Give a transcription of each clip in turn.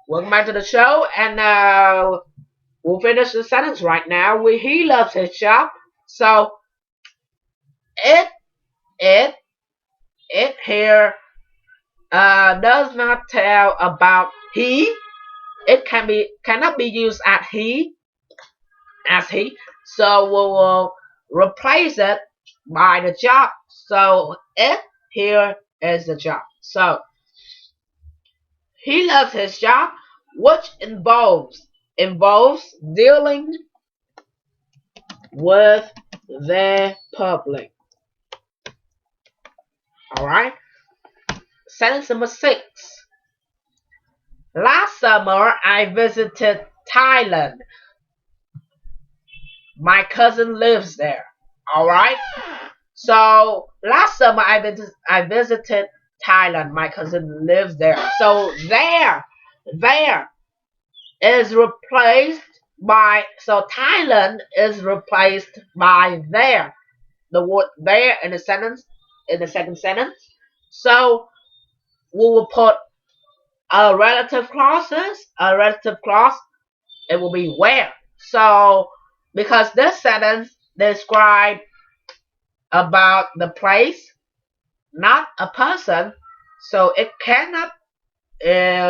Welcome back to the show, and we'll finish the sentence right now. He loves his job, so it it it here does not tell about he. It cannot be used as he, so we will replace it by the job. So it here is the job. So he loves his job, which involves dealing with the public. Alright? Sentence number 6. Last summer I visited Thailand. My cousin lives there. Alright? So last summer I visited Thailand. My cousin lives there. So there is replaced by, so Thailand is replaced by there. The word there in the second sentence. So we will put a relative clause. It will be where. So because this sentence describes about the place, not a person, so it cannot.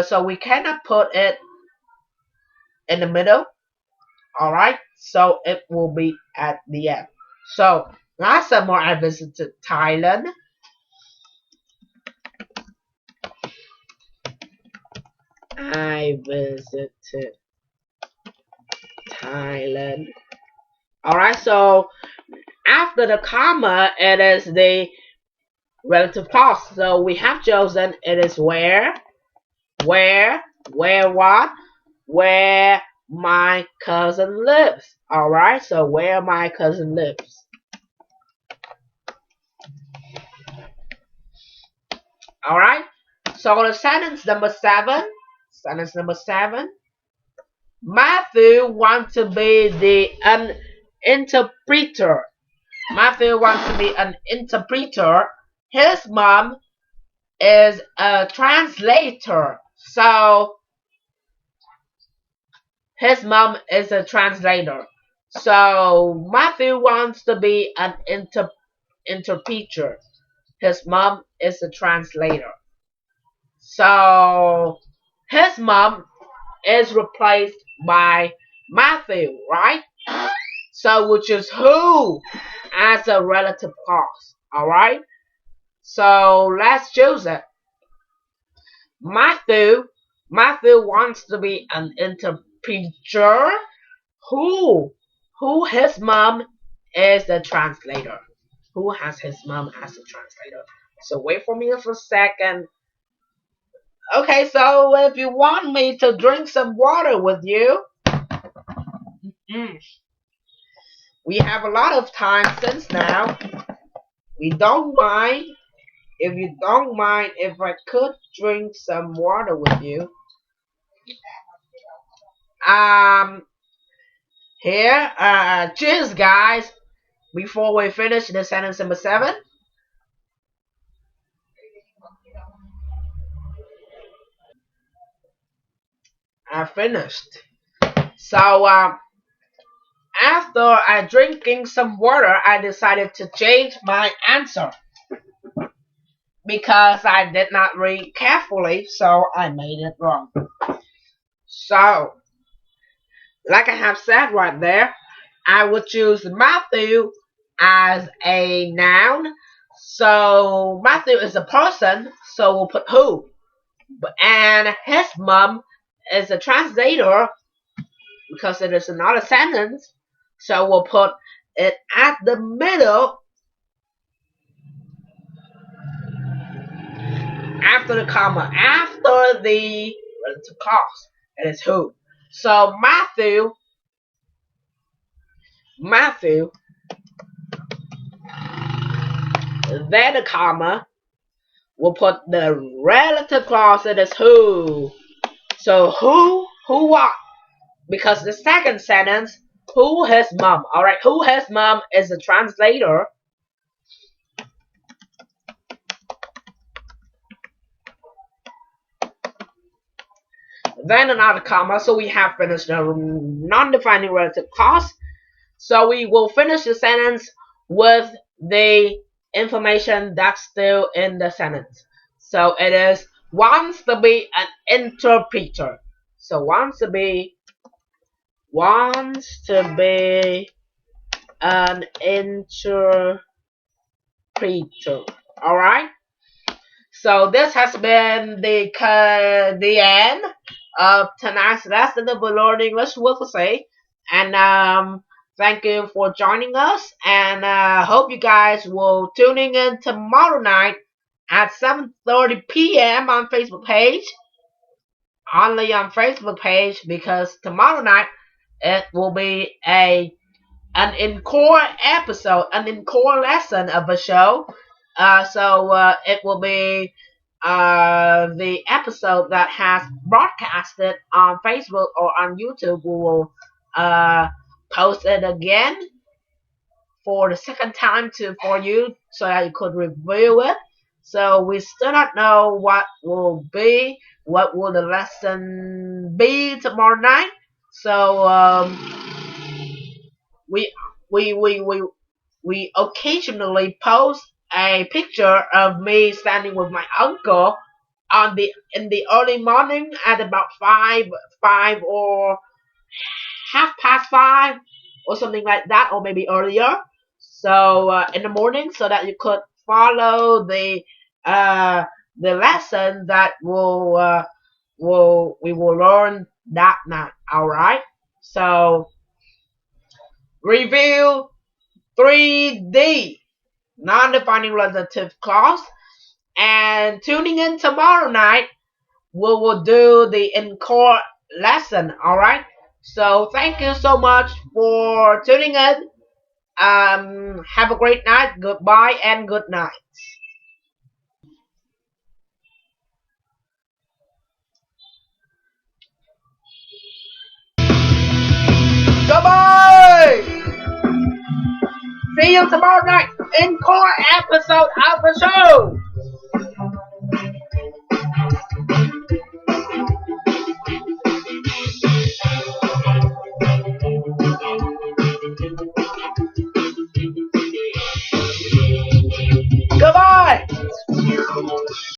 So we cannot put it in the middle. Alright, so it will be at the end. So last summer I visited Thailand. I visited Thailand. Alright, so after the comma it is the relative clause. So we have chosen it is where what? Where my cousin lives. Alright, so where my cousin lives. Alright, so the sentence number 7. Matthew wants to be an interpreter. Matthew wants to be an interpreter. His mom is a translator. So his mom is a translator. So Matthew wants to be an interpreter. His mom is a translator. So his mom is replaced by Matthew, right? So which is who as a relative clause. Alright? So let's choose it. Matthew wants to be an interpreter. Who his mom is the translator. Who has his mom as a translator? So wait for me for a second. Okay, so if you want me to drink some water with you, we have a lot of time since now. We don't mind. If you don't mind if I could drink some water with you. Here, cheers guys. Before we finish the sentence number 7. I finished. So after I drinking some water, I decided to change my answer because I did not read carefully, so I made it wrong. So, like I have said right there, I would choose Matthew as a noun. So Matthew is a person, so we'll put who. And his mom is a translator because it is another sentence. So we'll put it at the middle after the comma, after the relative clause. It is who. So Matthew, then the comma, we'll put the relative clause. It is who. So who what? Because the second sentence, who his mom. Alright, who his mom is a translator. then another comma. So we have finished the non-defining relative clause. So we will finish the sentence with the information that's still in the sentence. So it is wants to be an interpreter. So wants to be an interpreter. Alright? So this has been the end of tonight's lesson of Learn English with Phú Sĩ. And thank you for joining us, and hope you guys will tuning in tomorrow night at 7:30 p.m. on Facebook page. Only on Facebook page, because tomorrow night it will be an encore episode, an encore lesson of a show. So it will be the episode that has broadcasted on Facebook or on YouTube. We will post it again for the second time for you, so that you could review it. So we still not know what will the lesson be tomorrow night. So we occasionally post a picture of me standing with my uncle in the early morning at about 5 or 5:30 or something like that, or maybe earlier. So in the morning, so that you could follow the lesson that we will learn that night. All right. So review 3D, non-defining relative clause, and tuning in tomorrow night, we will do the encore lesson. All right. So thank you so much for tuning in. Have a great night. Goodbye and good night. Goodbye. See you tomorrow night. Encore episode of the show.